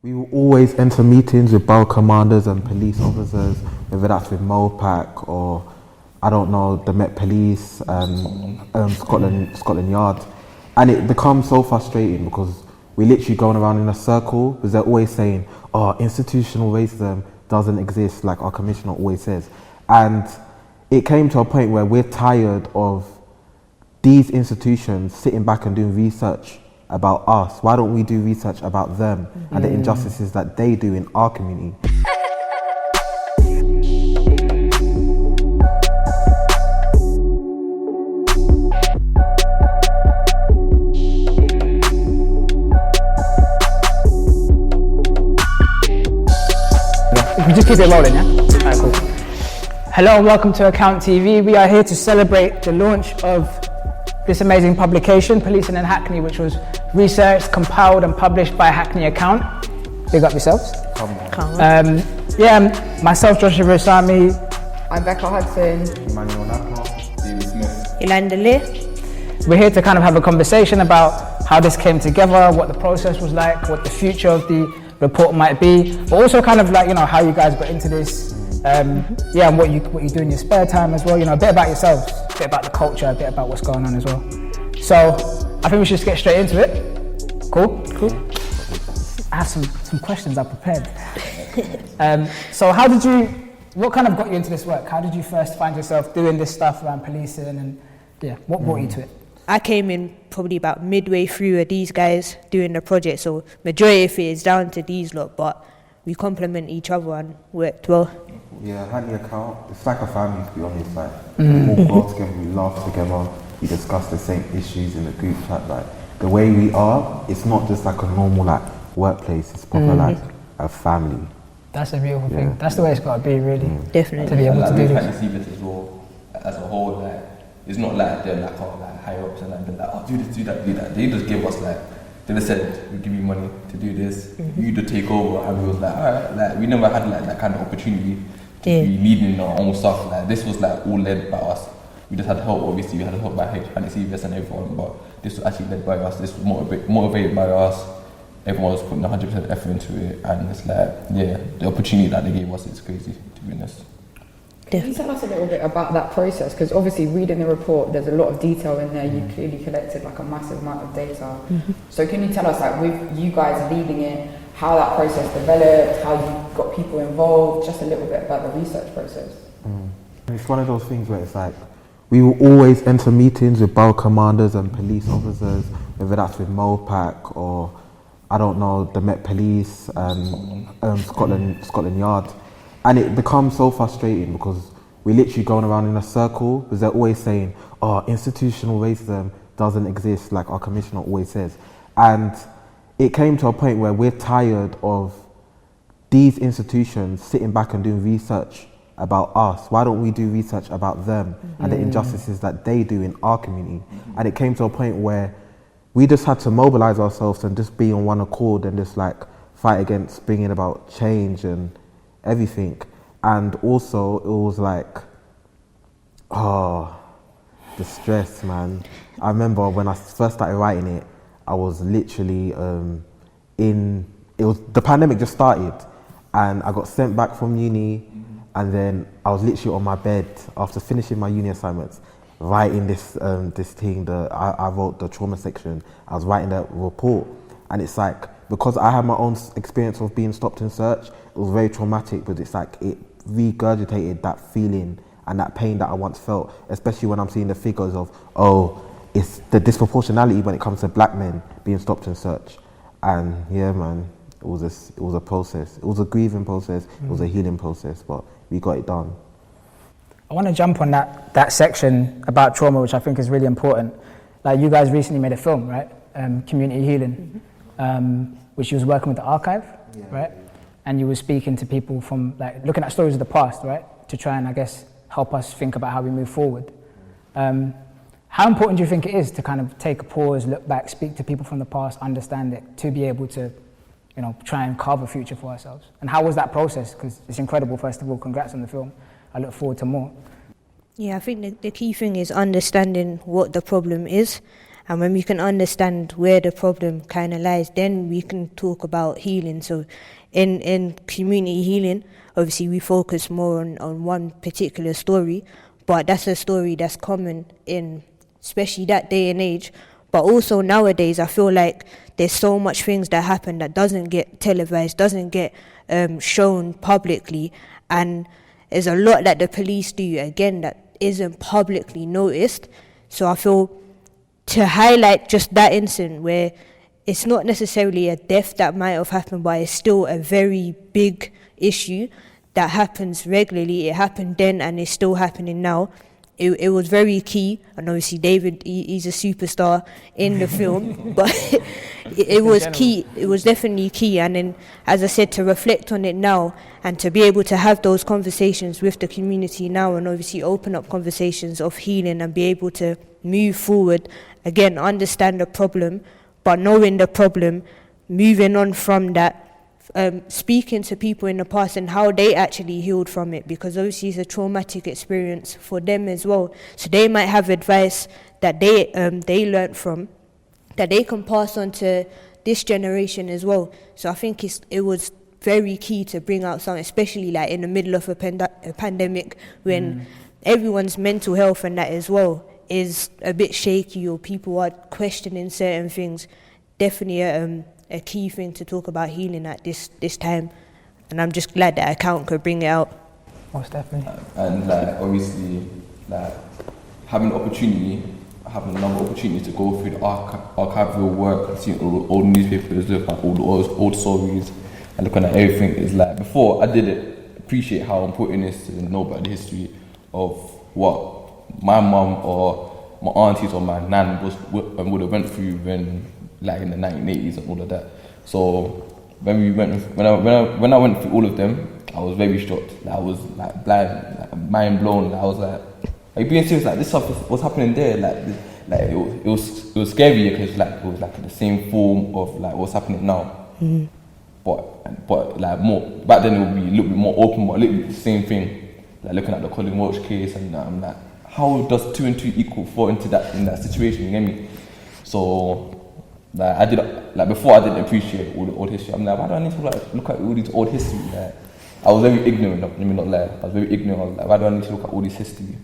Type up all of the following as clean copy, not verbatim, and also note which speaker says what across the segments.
Speaker 1: We will always enter meetings with borough commanders and police officers, whether that's with Mopac or, I don't know, the Met Police and Scotland Yard. And it becomes so frustrating because we're literally going around in a circle because they're always saying, oh, institutional racism doesn't exist, like our commissioner always says. And it came to a point where we're tired of these institutions sitting back and doing research about us. Why don't we do research about them and the injustices that they do in our community?
Speaker 2: We just keep it rolling, yeah? Alright, cool. Hello and welcome to Account TV. We are here to celebrate the launch of this amazing publication, Policing in Hackney, which was researched, compiled and published by Hackney Account. Big up yourselves.
Speaker 3: Come on.
Speaker 2: Myself, Joshua Virasami.
Speaker 3: I'm Becka Hudson.
Speaker 4: Emmauel, Onapa,
Speaker 3: Yolanda, Lear.
Speaker 2: We're here to kind of have a conversation about how this came together, what the process was like, what the future of the report might be, but also kind of like, you know, how you guys got into this, and what you do in your spare time as well, you know, a bit about yourselves, a bit about the culture, a bit about what's going on as well. So I think we should just get straight into it. Cool. I have some questions I prepared. So what kind of got you into this work? How did you first find yourself doing this stuff around policing, and what brought you to it?
Speaker 5: I came in probably about midway through with these guys doing the project, so majority of it is down to these lot, but we complement each other and worked well.
Speaker 1: Yeah, Hackney Account, it's like a family, to be honest. Like, we all go together, we laugh together, we discuss the same issues in the group chat. Like, the way we are, it's not just like a normal like workplace, it's proper like a family.
Speaker 2: That's a beautiful thing. That's the way it's got to be, really.
Speaker 5: Definitely.
Speaker 2: To be able to do this.
Speaker 4: I see this as well, as a whole, like, it's not like they're like, oh, like high ups and like, they're like, oh, do this, do that, do that. They just give us like, they just said, we give you money to do this, you to take over, and we was like, alright, like, we never had like that kind of opportunity to be leading our own stuff. Like, this was like all led by us. We just had help, obviously, we had help by HCVS and everyone, but this was actually led by us, this was motivated by us. Everyone was putting 100% effort into it, and it's like, the opportunity that they gave us is crazy, to be honest.
Speaker 3: Can you tell us a little bit about that process? Because obviously reading the report, there's a lot of detail in there. You clearly collected like a massive amount of data. So can you tell us, like, with you guys leading it, how that process developed, how you got people involved, just a little bit about the research process?
Speaker 1: It's one of those things where it's like, we will always enter meetings with borough commanders and police officers, whether that's with Mopac or, I don't know, the Met Police and Scotland Yard. And it becomes so frustrating because we're literally going around in a circle because they're always saying, oh, institutional racism doesn't exist, like our commissioner always says. And it came to a point where we're tired of these institutions sitting back and doing research about us. Why don't we do research about them and the injustices that they do in our community? And it came to a point where we just had to mobilize ourselves and just be on one accord and just like fight against bringing about change and everything. And also it was like, the stress, man. I remember when I first started writing it, I was literally the pandemic just started and I got sent back from uni, and then I was literally on my bed after finishing my uni assignments writing this thing. I wrote the trauma section. I was writing that report, and it's like, because I had my own experience of being stopped and searched, it was very traumatic, but it's like it regurgitated that feeling and that pain that I once felt, especially when I'm seeing the figures of, it's the disproportionality when it comes to black men being stopped and searched. And yeah, man, it was a process. It was a grieving process, it was a healing process, but we got it done.
Speaker 2: I want to jump on that section about trauma, which I think is really important. Like, you guys recently made a film, right? Community Healing. Which you was working with the archive, right? And you were speaking to people from, like, looking at stories of the past, right? To try and, I guess, help us think about how we move forward. How important do you think it is to kind of take a pause, look back, speak to people from the past, understand it, to be able to, you know, try and carve a future for ourselves? And how was that process? Because it's incredible, first of all, congrats on the film. I look forward to more.
Speaker 5: Yeah, I think the key thing is understanding what the problem is And when we can understand where the problem kind of lies, then we can talk about healing. So in community healing, obviously we focus more on one particular story, but that's a story that's common in especially that day and age. But also nowadays, I feel like there's so much things that happen that doesn't get televised, doesn't get shown publicly, and there's a lot that the police do, again, that isn't publicly noticed. So I feel to highlight just that incident where it's not necessarily a death that might have happened, but it's still a very big issue that happens regularly. It happened then and it's still happening now. It was very key, and obviously David, he's a superstar in the film, but it was key. It was definitely key, and then, as I said, to reflect on it now and to be able to have those conversations with the community now, and obviously open up conversations of healing and be able to move forward, again, understand the problem, but knowing the problem, moving on from that, speaking to people in the past and how they actually healed from it, because obviously it's a traumatic experience for them as well. So they might have advice that they learnt from that they can pass on to this generation as well. So I think it was very key to bring out something, especially like in the middle of a pandemic when everyone's mental health and that as well is a bit shaky, or people are questioning certain things. Definitely a key thing to talk about healing at this time, and I'm just glad that account could bring it out.
Speaker 2: Most definitely.
Speaker 4: And like obviously, like having the opportunity, having another opportunity to go through the archival work and seeing all the old newspapers, look at all the old stories, and looking at everything is like before I didn't appreciate how important it is to know about the history of what my mum or my aunties or my nan would have went through when, like in the 1980s and all of that. So when I went through all of them, I was very shocked. Like, I was like blind, like mind blown. Like, I was like, are you being serious? Like this stuff was happening there. Like it was scary because like it was like the same form of like what's happening now.
Speaker 5: Mm-hmm.
Speaker 4: But like more back then it would be a little bit more open, but a little bit the same thing. Like looking at the Colin Walsh case, and I'm like, how does 2 and 2 equal 4 in that situation? You get me? So. Like before I didn't appreciate all the old history. I'm like, why do I need to look at all these old history? Like, I was very ignorant, let me not lie. I was very ignorant. I was like, why do I need to look at all this history?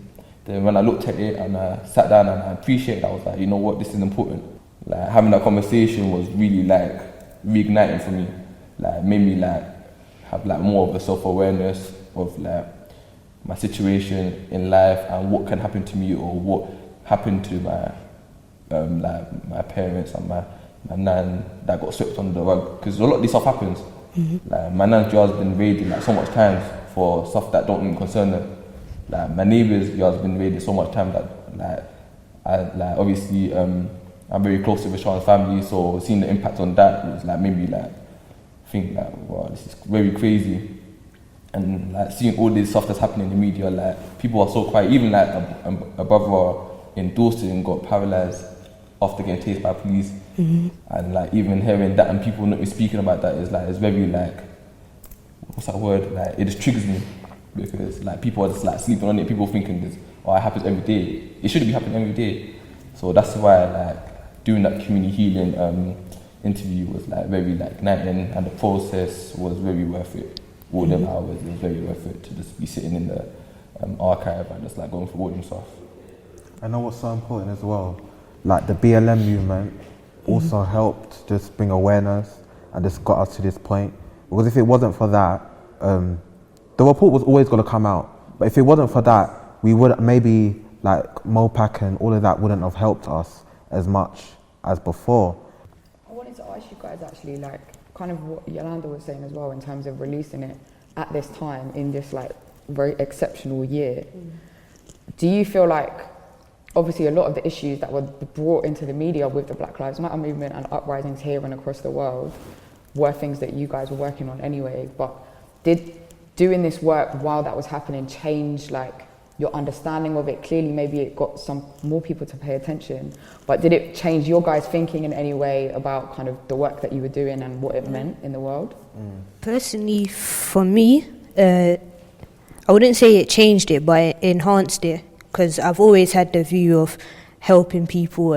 Speaker 4: Then when I looked at it and I sat down and I appreciated it, I was like, you know what, this is important. Like having that conversation was really like reigniting for me. Like made me like have like more of a self-awareness of like my situation in life and what can happen to me or what happened to my parents and my nan that got swept under the rug, because a lot of this stuff happens. Like my nan's yard's been raided like so much times for stuff that don't even concern them. Like my neighbour's yard's been raided so much time that obviously I'm very close to Vishawn's family, so seeing the impact on that was like maybe like think like wow, this is very crazy. And like seeing all this stuff that's happening in the media, like people are so quiet. Even like a brother in Dorset got paralysed after getting tased by police. And like even hearing that and people not speaking about that is like, it's very like, what's that word? Like it just triggers me, because like people are just like sleeping on it. People thinking this, it happens every day. It shouldn't be happening every day. So that's why like doing that community healing interview was like very like igniting, and the process was very worth it. All them hours, it was very worth it to just be sitting in the archive and just like going through all them stuff.
Speaker 1: I know what's so important as well. Like the BLM movement also helped just bring awareness and just got us to this point. Because if it wasn't for that, the report was always going to come out. But if it wasn't for that, we would maybe like MOPAC and all of that wouldn't have helped us as much as before.
Speaker 3: I wanted to ask you guys actually, like, kind of what Yolanda was saying as well in terms of releasing it at this time in this like very exceptional year. Do you feel like, obviously a lot of the issues that were brought into the media with the Black Lives Matter movement and uprisings here and across the world were things that you guys were working on anyway, but did doing this work while that was happening change like your understanding of it? Clearly maybe it got some more people to pay attention, but did it change your guys' thinking in any way about kind of the work that you were doing and what it meant in the world?
Speaker 5: Personally, for me, I wouldn't say it changed it, but it enhanced it, because I've always had the view of helping people,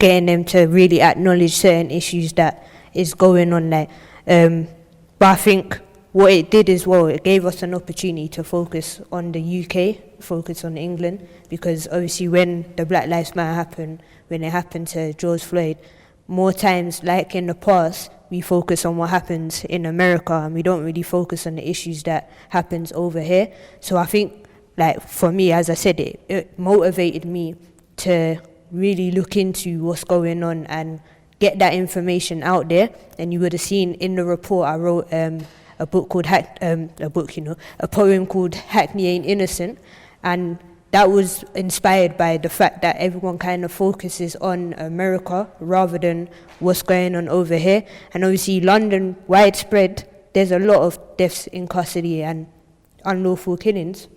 Speaker 5: getting them to really acknowledge certain issues that is going on. Like, but I think what it did as well, it gave us an opportunity to focus on the UK, focus on England, because obviously when the Black Lives Matter happened, when it happened to George Floyd, more times, like in the past, we focus on what happens in America and we don't really focus on the issues that happens over here. So I think, like, for me, as I said, it motivated me to really look into what's going on and get that information out there. And you would have seen in the report I wrote a book called a poem called Hackney Ain't Innocent, and that was inspired by the fact that everyone kind of focuses on America rather than what's going on over here. And obviously London, widespread, there's a lot of deaths in custody and unlawful killings.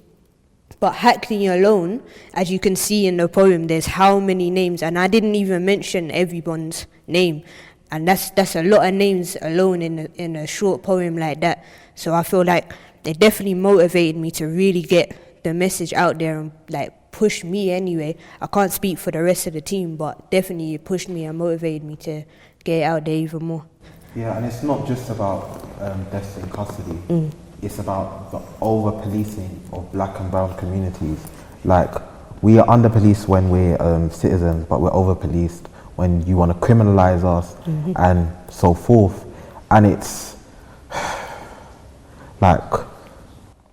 Speaker 5: But Hackney alone, as you can see in the poem, there's how many names, and I didn't even mention everyone's name. And that's a lot of names alone in a short poem like that. So I feel like it definitely motivated me to really get the message out there and like push me anyway. I can't speak for the rest of the team, but definitely it pushed me and motivated me to get out there even more.
Speaker 1: Yeah, and it's not just about deaths in custody. It's about the over-policing of black and brown communities. Like, we are under-policed when we're citizens, but we're over-policed when you want to criminalize us and so forth. And it's like,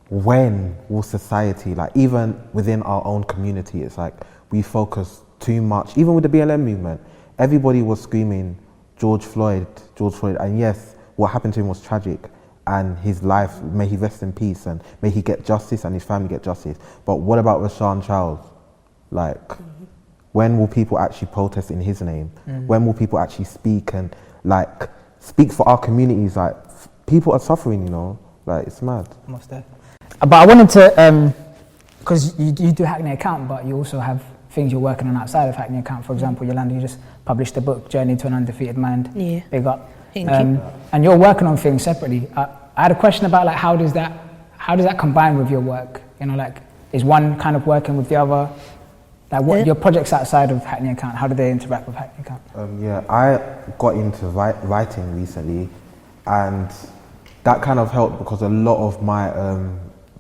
Speaker 1: when will society, like even within our own community, it's like we focus too much, even with the BLM movement, everybody was screaming George Floyd, and yes, what happened to him was tragic, and his life, may he rest in peace, and may he get justice and his family get justice. But what about Rashawn Charles? Like, when will people actually protest in his name? When will people actually speak and like speak for our communities? Like, people are suffering, you know, like it's mad.
Speaker 2: Almost there. But I wanted to, because you do Hackney Account, but you also have things you're working on outside of Hackney Account. For example, Yolanda, you just published a book, Journey to an Undefeated Mind.
Speaker 5: Yeah.
Speaker 2: Big up.
Speaker 5: Thank you.
Speaker 2: And you're working on things separately. I had a question about like how does that combine with your work? You know, like is one kind of working with the other? Like what your projects outside of Hackney Account, how do they interact with Hackney Account?
Speaker 1: Yeah, I got into writing recently, and that kind of helped because a lot of my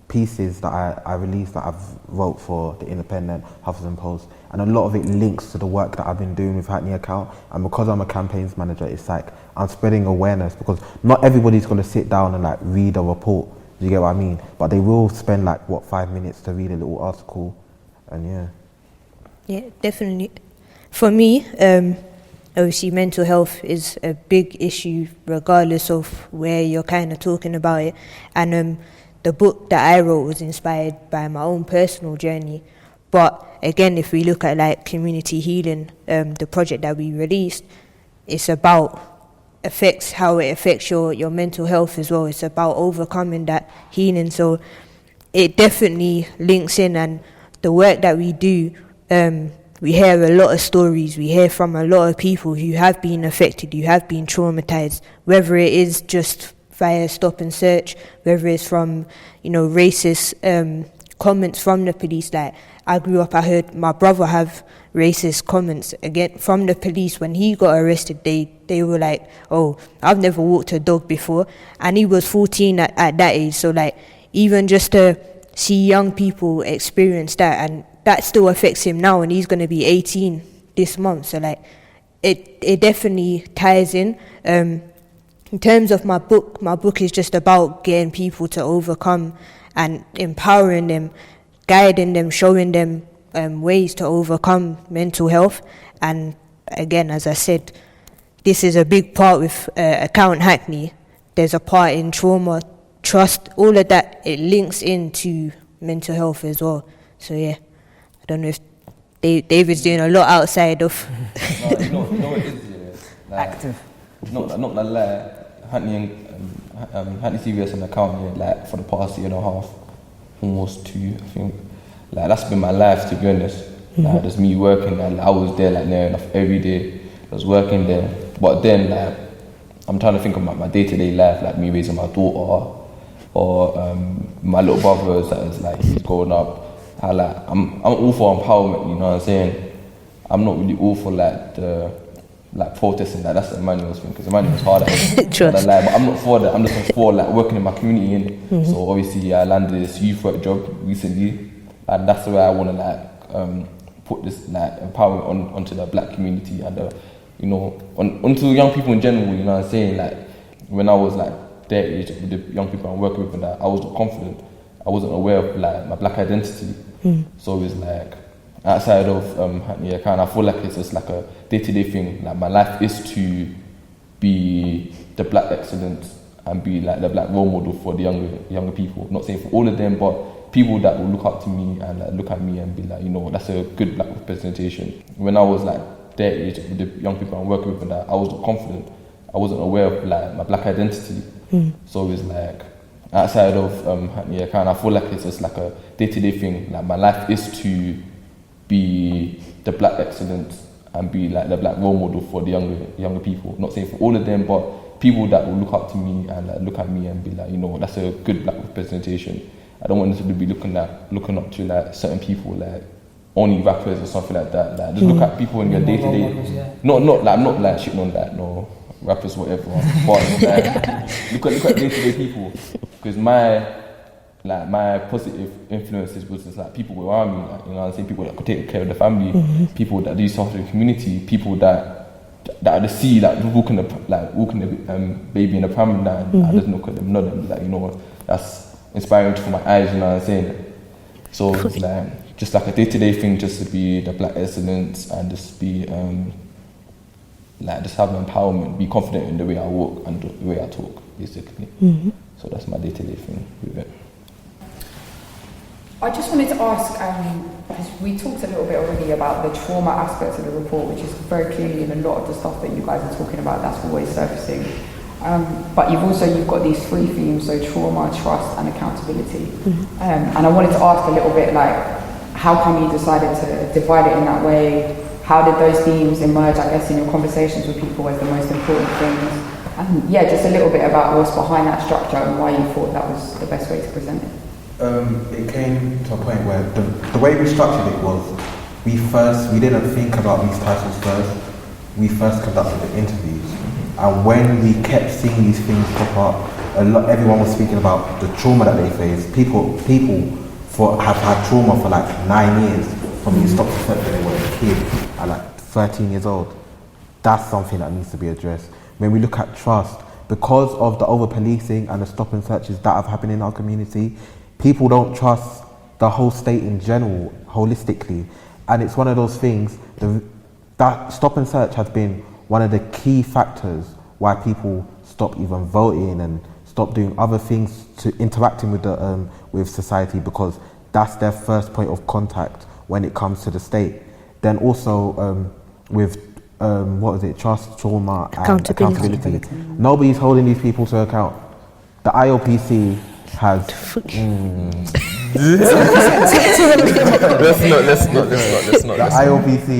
Speaker 1: pieces that I released that I've wrote for The Independent, Huffington Post, and a lot of it links to the work that I've been doing with Hackney Account. And because I'm a campaigns manager, it's like I'm spreading awareness, because not everybody's going to sit down and like read a report. Do you get what I mean? But they will spend like 5 minutes to read a little article, and yeah.
Speaker 5: Yeah, definitely. For me, obviously mental health is a big issue regardless of where you're kind of talking about it. And the book that I wrote was inspired by my own personal journey. But again, if we look at like community healing, the project that we released, it's about how it affects your mental health as well. It's about overcoming that healing. So it definitely links in, and the work that we do, we hear a lot of stories. We hear from a lot of people who have been affected, who have been traumatized, whether it is just via stop and search, whether it's from, racist comments from the police. Like, I grew up, I heard my brother have racist comments again from the police when he got arrested. They were like, oh, I've never walked a dog before. And he was 14 at that age. So like, even just to see young people experience that, and that still affects him now, and he's going to be 18 this month. So like, it definitely ties in. In terms of my book is just about getting people to overcome and empowering them, guiding them, showing them ways to overcome mental health. And again, as I said, this is a big part with Account Hackney. There's a part in trauma, trust, all of that. It links into mental health as well. So yeah, I don't know if David's doing a lot outside of...
Speaker 4: No, you know what it is, yeah? Like,
Speaker 2: Active.
Speaker 4: Not gonna lie, Hackney CVS and Account, yeah, like for the past year and a half, almost 2, I think, like that's been my life, to be honest. Like, there's me working, like I was there like near enough every day. I was working there, but then like I'm trying to think about my day-to-day life, like me raising my daughter, or my little brother that is like he's growing up. How like I'm all for empowerment, you know what I'm saying? I'm not really all for like the protesting. That's the Emmauel's thing, because Emmauel's harder.
Speaker 5: Trust.
Speaker 4: But I'm not for that. I'm just for like working in my community. So obviously I landed this youth work job recently, and that's the way I want to put this like empowerment onto the black community and onto young people in general. You know what I'm saying? Like when I was like their age with the young people I'm working with, and that I was not confident. I wasn't aware of like my black identity. So it's like outside of Hackney, I feel like it's just like a day-to-day thing. Like my life is to be the black excellence and be like the black role model for the younger people. Not saying for all of them, but people that will look up to me and like, look at me and be like, that's a good black representation. When I was like their age with the young people I'm working with, and that I was not confident. I wasn't aware of like my black identity. So it's like outside of Hackney, I feel like it's just like a day-to-day thing. Like my life is to be the black excellence and be like the black role model for the younger people. Not saying for all of them, but people that will look up to me and like, look at me and be like, that's a good black representation. I don't want them to be looking up to like certain people, like only rappers or something like that. Like just look at people in your day-to-day. Not like I'm not like shitting on that, no rappers, whatever. But like, look at day-to-day people, because my positive influences was just like people around me, like, I'm saying, people that could take care of the family, people that do stuff in the community, people that I just see like walking the baby in the pram, and I just look at them, nod and be like, that's inspiring for my eyes, you know what I'm saying? So it's like just like a day-to-day thing, just to be the black excellence and just be just have empowerment, be confident in the way I walk and the way I talk, basically. So that's my day-to-day thing with it.
Speaker 3: I just wanted to ask, because we talked a little bit already about the trauma aspects of the report, which is very clearly in a lot of the stuff that you guys are talking about, that's always surfacing. But you've got these three themes, so trauma, trust and accountability. And I wanted to ask a little bit like, how come you decided to divide it in that way? How did those themes emerge, I guess, in your conversations with people as the most important things? And just a little bit about what's behind that structure and why you thought that was the best way to present it.
Speaker 1: It came to a point where the way we structured it was, we didn't think about these titles first. We first conducted the interviews, and when we kept seeing these things pop up, everyone was speaking about the trauma that they face. People have had trauma for like 9 years from being stopped when they were a kid at like 13 years old. That's something that needs to be addressed. When we look at trust, because of the over-policing and the stop and searches that have happened in our community, people don't trust the whole state in general, holistically. And it's one of those things, that stop and search has been one of the key factors why people stop even voting and stop doing other things to interacting with society, because that's their first point of contact when it comes to the state. Then also with trust, trauma and accountability. Nobody's holding these people to account. The IOPC has let's not. The IOPC,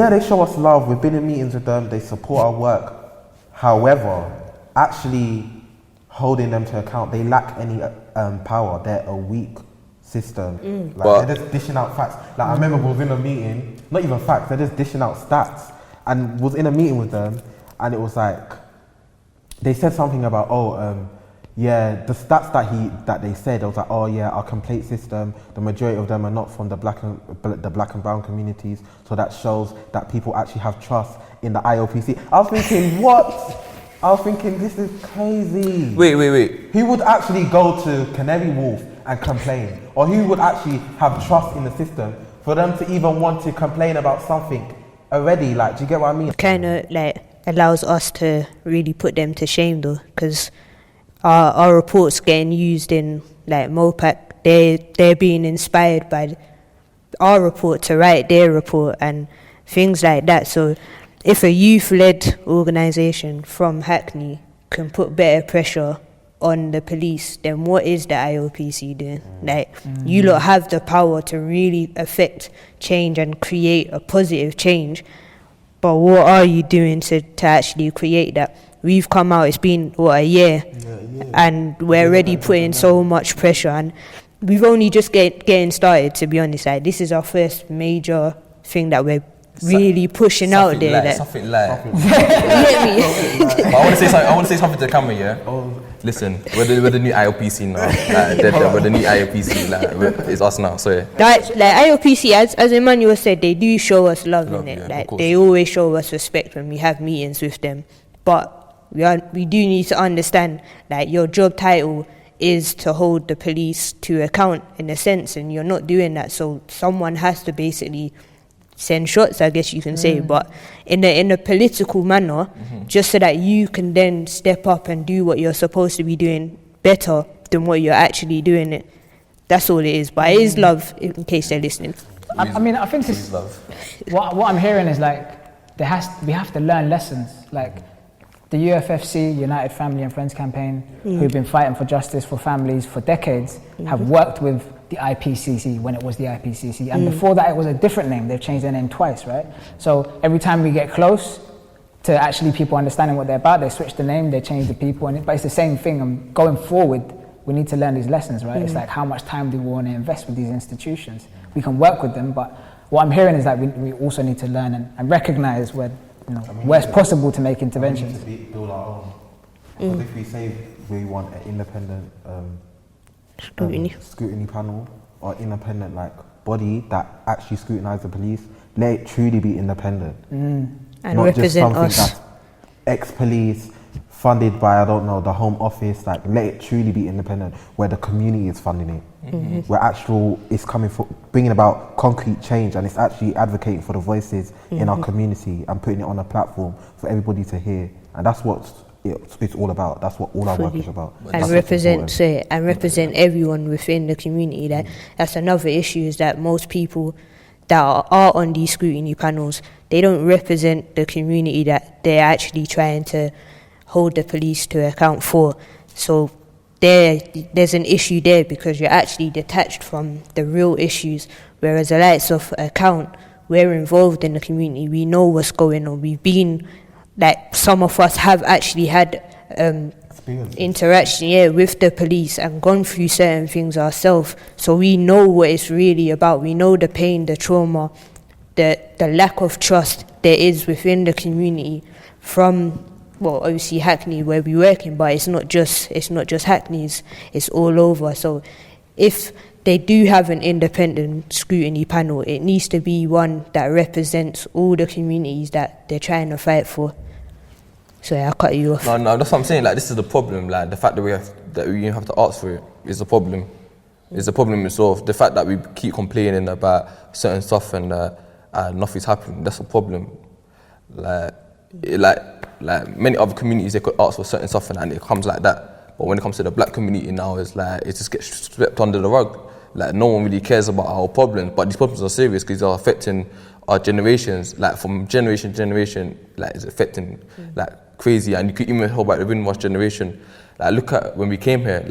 Speaker 1: they show us love. We've been in meetings with them. They support our work. However, actually holding them to account, they lack any power. They're a weak system. They're just dishing out facts. Like I remember we was in a meeting, not even facts. They're just dishing out stats, and was in a meeting with them, and it was like they said something about the stats that they said, I was like, our complaint system, the majority of them are not from the black and brown communities, so that shows that people actually have trust in the IOPC. I was thinking, what? I was thinking, this is crazy.
Speaker 4: Wait.
Speaker 1: Who would actually go to Canary Wharf and complain? Or who would actually have trust in the system for them to even want to complain about something already? Like, do you get what I mean?
Speaker 5: Kind of like allows us to really put them to shame though, because our reports getting used in like MOPAC, they're being inspired by our report to write their report and things like that. So if a youth-led organisation from Hackney can put better pressure on the police, then what is the IOPC doing? You lot have the power to really affect change and create a positive change, but what are you doing to actually create that? We've come out, it's been, a year, and we're already putting so much pressure, and we've only just getting started, to be honest. Like, this is our first major thing that we're really pushing out there.
Speaker 4: Something like.
Speaker 5: You get me?
Speaker 4: But I want to say something to the camera, yeah. Listen, we're the new IOPC now. We're the new IOPC. Like, it's us now. So yeah.
Speaker 5: Like IOPC, as Emmanuel said, they do show us love in it.
Speaker 4: Yeah,
Speaker 5: like they always show us respect when we have meetings with them. But we do need to understand that your job title is to hold the police to account in a sense, and you're not doing that. So someone has to basically send shots, I guess you can say, but in a political manner, just so that you can then step up and do what you're supposed to be doing better than what you're actually doing it. That's all it is. But it is love, in case they're listening.
Speaker 2: I mean, I think it's
Speaker 4: love.
Speaker 2: What I'm hearing is like we have to learn lessons. Like the UFFC, United Family and Friends Campaign, who've been fighting for justice for families for decades, have worked with the IPCC when it was the IPCC, and before that it was a different name. They've changed their name twice, right? So every time we get close to actually people understanding what they're about, they switch the name, they change the people, but it's the same thing. And going forward, we need to learn these lessons, right? It's like, how much time do we want to invest with these institutions? We can work with them, but what I'm hearing is that we also need to learn and recognize where it's possible to make interventions.
Speaker 1: We need to build our own. Because if we say we want an independent scrutiny panel or independent body that actually scrutinise the police, let it truly be independent.
Speaker 5: And
Speaker 1: not
Speaker 5: represent
Speaker 1: just something
Speaker 5: us.
Speaker 1: that's ex-police, funded by, the Home Office. Let it truly be independent, where the community is funding it. Where it's coming for bringing about concrete change, and it's actually advocating for the voices in our community and putting it on a platform for everybody to hear. And that's what it's all about. That's what all our work is about.
Speaker 5: And represent everyone within the community. That's another issue, is that most people that are on these scrutiny panels, they don't represent the community that they're actually trying to hold the police to account for. So there's an issue there, because you're actually detached from the real issues. Whereas the likes of account, we're involved in the community, we know what's going on, we've been, some of us have actually had interaction with the police and gone through certain things ourselves, so we know what it's really about. We know the pain, the trauma, the lack of trust there is within the community from, obviously Hackney where we work in, but it's not just Hackney, it's all over. So if they do have an independent scrutiny panel, it needs to be one that represents all the communities that they're trying to fight for. So I'll cut you off.
Speaker 4: No, that's what I'm saying. This is the problem. The fact that we have to ask for it is the problem. It's the problem itself. The fact that we keep complaining about certain stuff and nothing's happening, that's a problem. Many other communities, they could ask for certain stuff and it comes like that. But when it comes to the black community now, it just gets swept under the rug. No one really cares about our problems, but these problems are serious because they're affecting our generations. From generation to generation, it's affecting crazy. And you could even talk about the Windrush generation. Look at when we came here,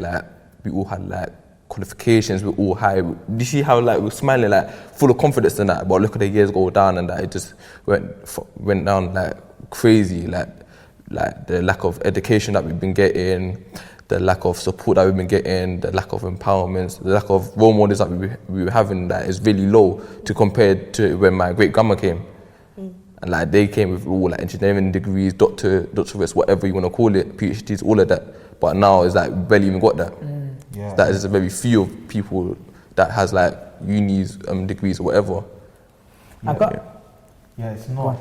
Speaker 4: we all had qualifications, we all high. Do you see how we're smiling, full of confidence in that? But look at the years go down, and it just went down crazy. The lack of education that we've been getting, the lack of support that we've been getting, the lack of empowerment, the lack of role models that we were having, that is really low to compare to when my great grandma came. And they came with all engineering degrees, doctorates, whatever you want to call it, PhDs, all of that. But now it's we barely even got that.
Speaker 1: Yeah.
Speaker 4: That is a very few of people that has unis, degrees or whatever.
Speaker 1: It's not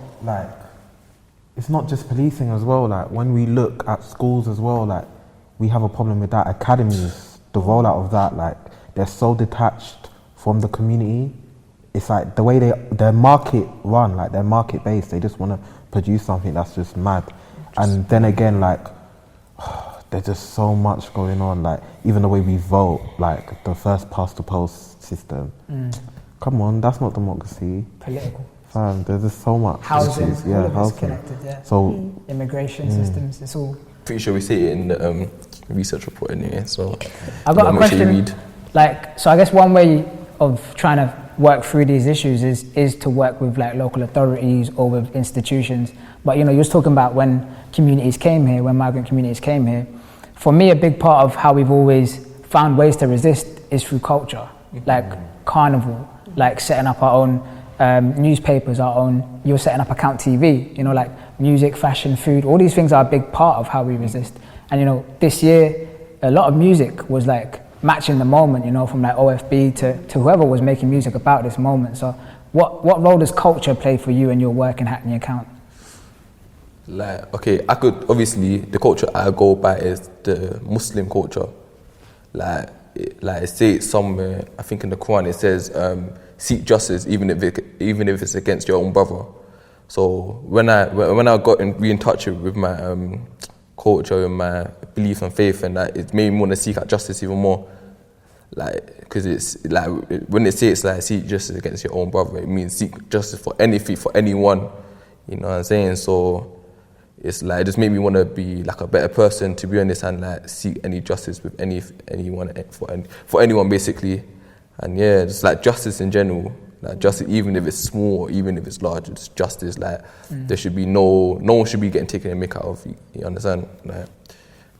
Speaker 1: it's not just policing as well. When we look at schools as well, we have a problem with that. Academies, the rollout of that, they're so detached from the community. It's the way they're market run, they're market based. They just want to produce something that's just mad. And then again, there's just so much going on. Even the way we vote, the first past the post system. Come on, that's not democracy.
Speaker 2: Political.
Speaker 1: There's just so much.
Speaker 2: Housing, all of it's
Speaker 1: housing.
Speaker 2: connected,
Speaker 1: So
Speaker 2: immigration systems, it's all.
Speaker 4: Pretty sure we see it in the research report anyway. So
Speaker 2: I've got a question. So I guess one way of trying to work through these issues is to work with local authorities or with institutions. But you was talking about when communities came here, when migrant communities came here. For me, a big part of how we've always found ways to resist is through culture, carnival, setting up our own newspapers, our own, you're setting up Account TV, you know, like music, fashion, food, all these things are a big part of how we resist. And, you know, this year, a lot of music was like matching the moment, you know, from like OFB to whoever was making music about this moment. So what role does culture play for you in your work in Hackney Account?
Speaker 4: Like, okay, I could, obviously, the culture I go by is the Muslim culture. Like it states somewhere, I think in the Quran, it says, seek justice even if it's against your own brother. So when I got in touch with my culture and my belief and faith, and that, it made me want to seek out justice even more. Like, because it's like when it says like seek justice against your own brother, it means seek justice for anything, for anyone. You know what I'm saying? So it's like, it just made me want to be like a better person, to be honest, and like seek any justice with anyone, for anyone basically. And yeah, just like justice in general, like justice, even if it's small or even if it's large, it's justice. Like there should be no one should be getting taken a mick out of. You understand? Like,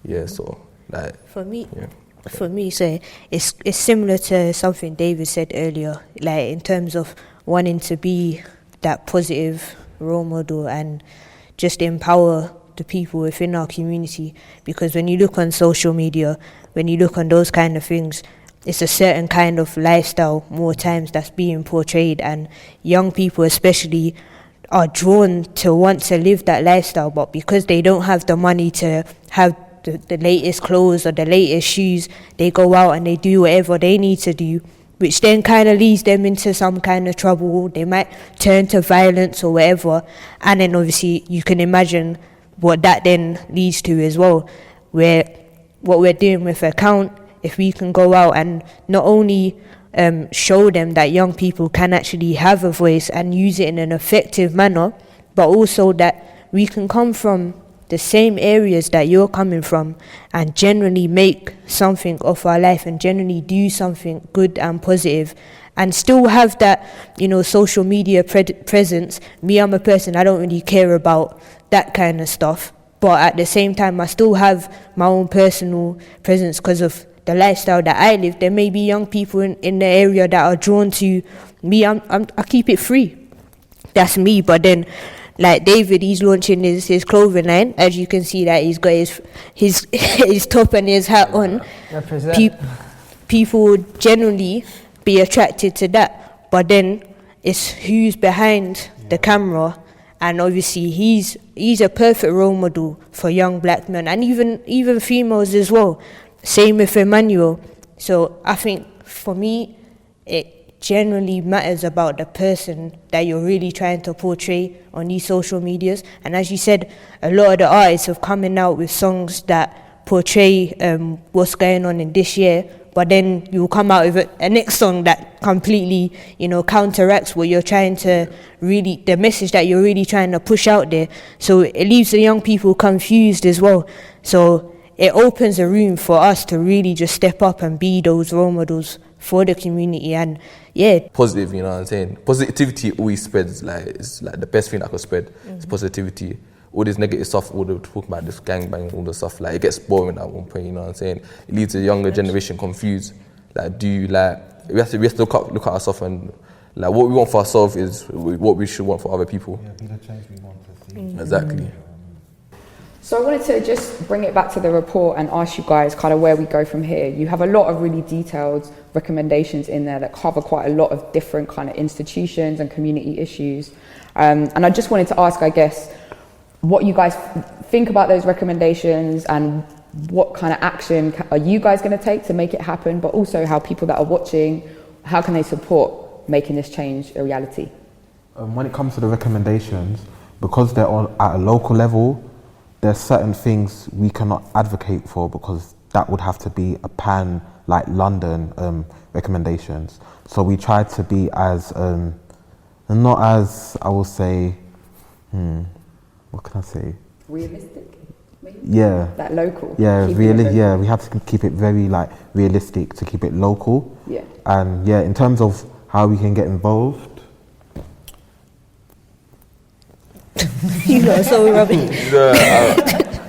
Speaker 4: yeah. So like
Speaker 5: For me,
Speaker 4: yeah.
Speaker 5: for me, so it's similar to something David said earlier, like in terms of wanting to be that positive role model and just empower the people within our community. Because when you look on social media, when you look on those kind of things, it's a certain kind of lifestyle more times that's being portrayed, and young people especially are drawn to want to live that lifestyle, but because they don't have the money to have the latest clothes or the latest shoes, they go out and they do whatever they need to do, which then kind of leads them into some kind of trouble. They might turn to violence or whatever, and then obviously you can imagine what that then leads to as well, where what we're doing with Account, if we can go out and not only show them that young people can actually have a voice and use it in an effective manner, but also that we can come from the same areas that you're coming from and generally make something of our life and generally do something good and positive, and still have that, you know, social media presence. Me, I'm a person, I don't really care about that kind of stuff, but at the same time I still have my own personal presence because of the lifestyle that I live. There may be young people in the area that are drawn to me. I keep it free. That's me. But then, like David, he's launching his clothing line. As you can see, that he's got his his top and his hat on. People would generally be attracted to that. But then it's who's behind the camera. And obviously he's a perfect role model for young black men and even females as well. Same with Emmauel. So I think for me, it generally matters about the person that you're really trying to portray on these social medias. And as you said, a lot of the artists have coming out with songs that portray what's going on in this year, but then you'll come out with a next song that completely, you know, counteracts what you're trying to really, the message that you're really trying to push out there. So it leaves the young people confused as well. So it opens a room for us to really just step up and be those role models for the community. And yeah,
Speaker 4: positive, you know what I'm saying? Positivity always spreads. Like, it's like the best thing that could spread is positivity. All this negative stuff, all the talk about this gangbang, all the stuff, like it gets boring at one point, you know what I'm saying? It leaves the younger generation confused. Like, we have to look at ourselves, and like what we want for ourselves is what we should want for other people.
Speaker 1: Yeah, be the change we want to see.
Speaker 4: Exactly.
Speaker 3: So I wanted to just bring it back to the report and ask you guys kind of where we go from here. You have a lot of really detailed recommendations in there that cover quite a lot of different kind of institutions and community issues. And I just wanted to ask, I guess, what you guys think about those recommendations and what kind of action are you guys going to take to make it happen, but also how people that are watching, how can they support making this change a reality?
Speaker 1: When it comes to the recommendations, because they're on at a local level, there's certain things we cannot advocate for because that would have to be a pan like London recommendations. So we try to be as not as, I will say, what can I say?
Speaker 3: Realistic, maybe?
Speaker 1: Yeah.
Speaker 3: Like local?
Speaker 1: Yeah, really. Yeah, we have to keep it very like realistic to keep it local.
Speaker 3: Yeah.
Speaker 1: And yeah, in terms of how we can get involved.
Speaker 5: You are so rubbish.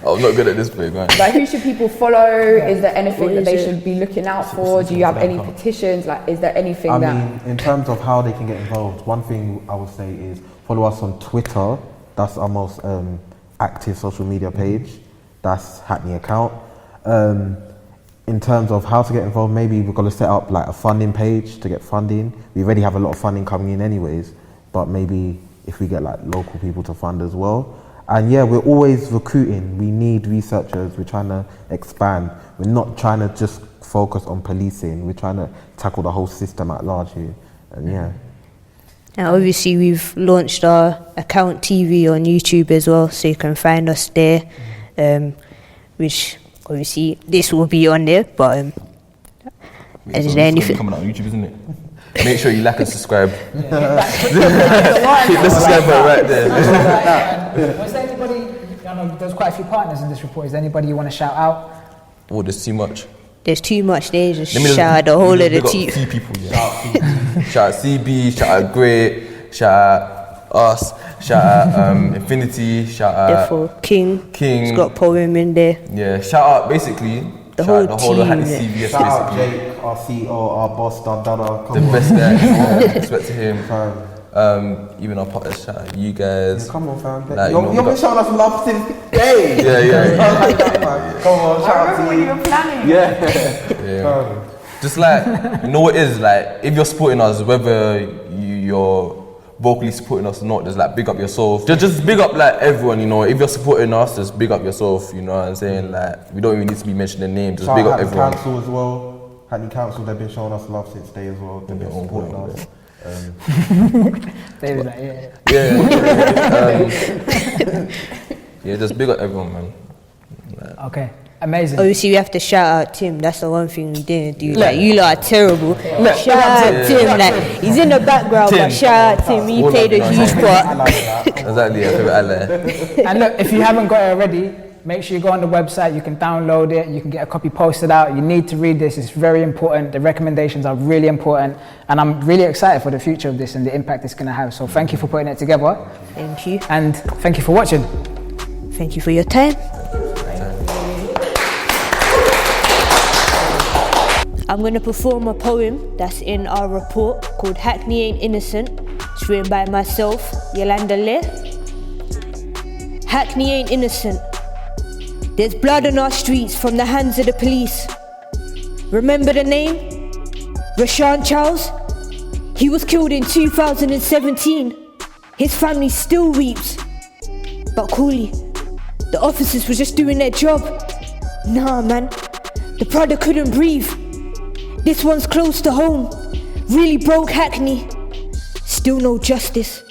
Speaker 4: I'm not good at this bit, man.
Speaker 3: Like, who should people follow? Is there anything that they should be looking out for? Do you have any petitions? Like, is there anything
Speaker 1: I
Speaker 3: that...
Speaker 1: mean, in terms of how they can get involved, one thing I would say is follow us on Twitter. That's our most active social media page. That's Hackney account. In terms of how to get involved, maybe we're going to set up like a funding page to get funding. We already have a lot of funding coming in anyways, but maybe if we get like local people to fund as well. And yeah, we're always recruiting. We need researchers. We're trying to expand. We're not trying to just focus on policing. We're trying to tackle the whole system at large here. And yeah.
Speaker 5: And obviously we've launched our account TV on YouTube as well, so you can find us there, which obviously this will be on there, but is there anything
Speaker 4: coming out on YouTube, isn't it? Make sure you like and subscribe. Hit the subscribe button right there.
Speaker 2: Was there anybody, I know there's quite a few partners in this report, is there anybody you want to shout out?
Speaker 4: Oh, there's too much.
Speaker 5: There's too much there, just shout out the whole of the team.
Speaker 4: Few people, yeah. Shout out CB, shout out Great, shout out us, shout out Infinity, shout out
Speaker 5: Therefore, King. It's got poem in there.
Speaker 4: Yeah, shout out basically
Speaker 5: The
Speaker 4: shout
Speaker 5: whole
Speaker 4: out the whole of
Speaker 5: team,
Speaker 4: Hackney
Speaker 5: yeah.
Speaker 4: CBS
Speaker 1: Shout out
Speaker 4: basically.
Speaker 1: Jake, our CEO, our boss, our dada.
Speaker 4: The best guy, yeah, respect to him.
Speaker 1: Fam.
Speaker 4: Even our partners, shout out you guys.
Speaker 1: Come on, fam.
Speaker 4: Like,
Speaker 1: You've been showing us love since day.
Speaker 4: Yeah.
Speaker 1: Come on, shout out to
Speaker 3: when
Speaker 1: you.
Speaker 3: you were planning.
Speaker 4: Yeah. Just like, you know what it is, like, if you're supporting us, whether you're vocally supporting us or not, just like big up yourself. Just big up like everyone, you know. If you're supporting us, just big up yourself, you know what I'm saying? Like, we don't even need to be mentioning names, just big up
Speaker 1: Hackney
Speaker 4: everyone.
Speaker 1: Council as well. Hackney Council, they've been showing us love since day as well. They've been supporting us.
Speaker 2: They was like, yeah.
Speaker 4: Yeah, just big up everyone, man.
Speaker 2: Okay, amazing.
Speaker 5: Obviously we have to shout out Tim, that's the one thing we didn't do. Like, you lot are terrible. Shout out Tim, like, he's in the background, but shout out Tim, he played a huge part.
Speaker 4: Exactly, yeah, favorite ally.
Speaker 2: And look, if you haven't got it already, make sure you go on the website, you can download it, you can get a copy posted out. You need to read this, it's very important. The recommendations are really important. And I'm really excited for the future of this and the impact it's going to have. So thank you for putting it together.
Speaker 5: Thank you.
Speaker 2: And thank you for watching.
Speaker 5: Thank you for your time. I'm going to perform a poem that's in our report called Hackney Ain't Innocent. It's written by myself, Yolanda, Lear. Hackney ain't innocent. There's blood on our streets from the hands of the police. Remember the name? Rashawn Charles? He was killed in 2017. His family still weeps. But coolly, the officers were just doing their job. Nah, man, the brother couldn't breathe. This one's close to home. Really broke Hackney. Still no justice.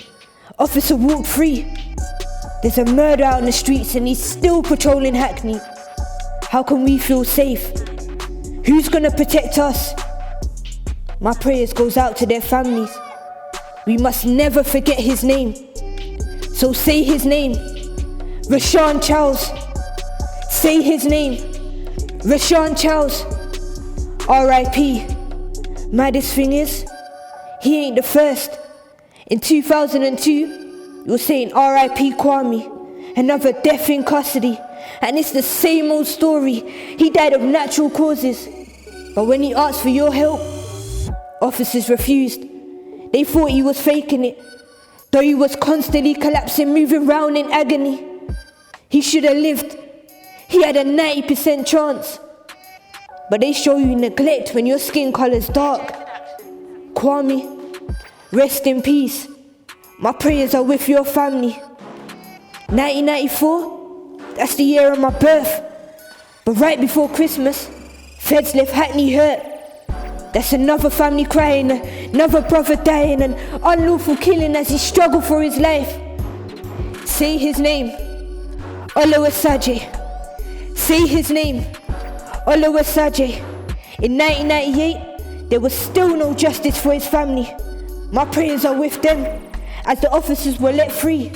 Speaker 5: Officer walked free. There's a murder out in the streets and he's still patrolling Hackney. How can we feel safe? Who's gonna protect us? My prayers goes out to their families. We must never forget his name. So say his name. Rashawn Charles. Say his name. Rashawn Charles. R.I.P. Maddest thing is, he ain't the first. In 2002, you were saying R.I.P. Kwame, another death in custody, and it's the same old story. He died of natural causes, but when he asked for your help, officers refused. They thought he was faking it, though he was constantly collapsing, moving round in agony. He should have lived. He had a 90% chance. But they show you neglect when your skin color's dark. Kwame, rest in peace. My prayers are with your family. 1994, that's the year of my birth. But right before Christmas, feds left Hackney hurt. That's another family crying, another brother dying, an unlawful killing as he struggled for his life. Say his name, Oluwaseyi. Say his name, Oluwaseyi. In 1998, there was still no justice for his family. My prayers are with them as the officers were let free.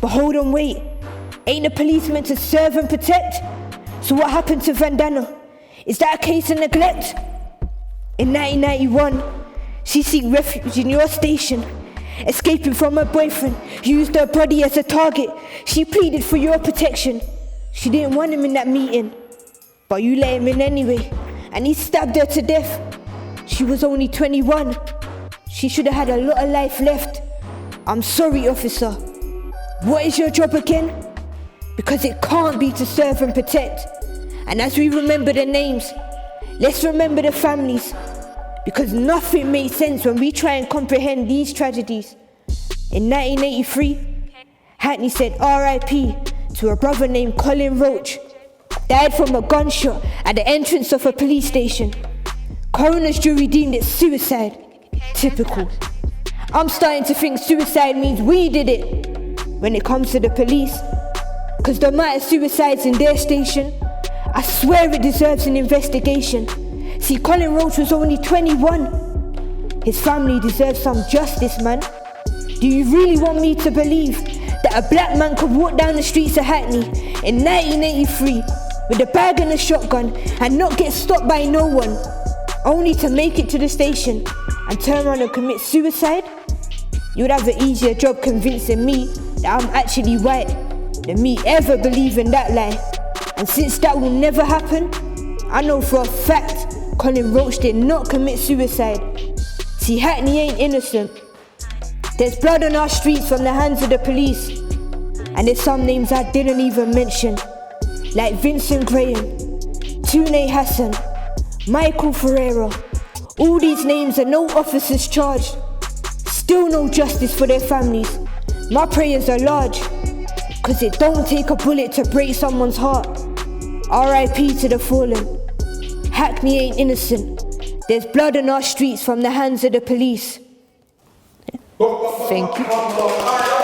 Speaker 5: But hold on, wait. Ain't the police meant to serve and protect? So what happened to Vandana? Is that a case of neglect? In 1991, she sought refuge in your station. Escaping from her boyfriend, who used her body as a target. She pleaded for your protection. She didn't want him in that meeting, but you let him in anyway, and he stabbed her to death. She was only 21. She should have had a lot of life left. I'm sorry, officer. What is your job again? Because it can't be to serve and protect. And as we remember the names, let's remember the families, because nothing makes sense when we try and comprehend these tragedies. In 1983, Hackney said RIP to a brother named Colin Roach. Died from a gunshot at the entrance of a police station. Coroner's jury deemed it suicide. Typical. I'm starting to think suicide means we did it when it comes to the police, because the amount of suicides in their station, I swear it deserves an investigation. See, Colin Roach was only 21. His family deserves some justice, man. Do you really want me to believe that a black man could walk down the streets of Hackney in 1983 with a bag and a shotgun and not get stopped by no one, only to make it to the station and turn around and commit suicide? You would have an easier job convincing me that I'm actually white than me ever believing that lie. And since that will never happen, I know for a fact Colin Roach did not commit suicide. See, Hackney ain't innocent. There's blood on our streets from the hands of the police. And there's some names I didn't even mention, like Vincent Graham, Tune Hassan, Michael Ferreira. All these names and no officers charged. Still no justice for their families. My prayers are large, cause it don't take a bullet to break someone's heart. RIP to the fallen. Hackney ain't innocent. There's blood on our streets from the hands of the police. Thank you.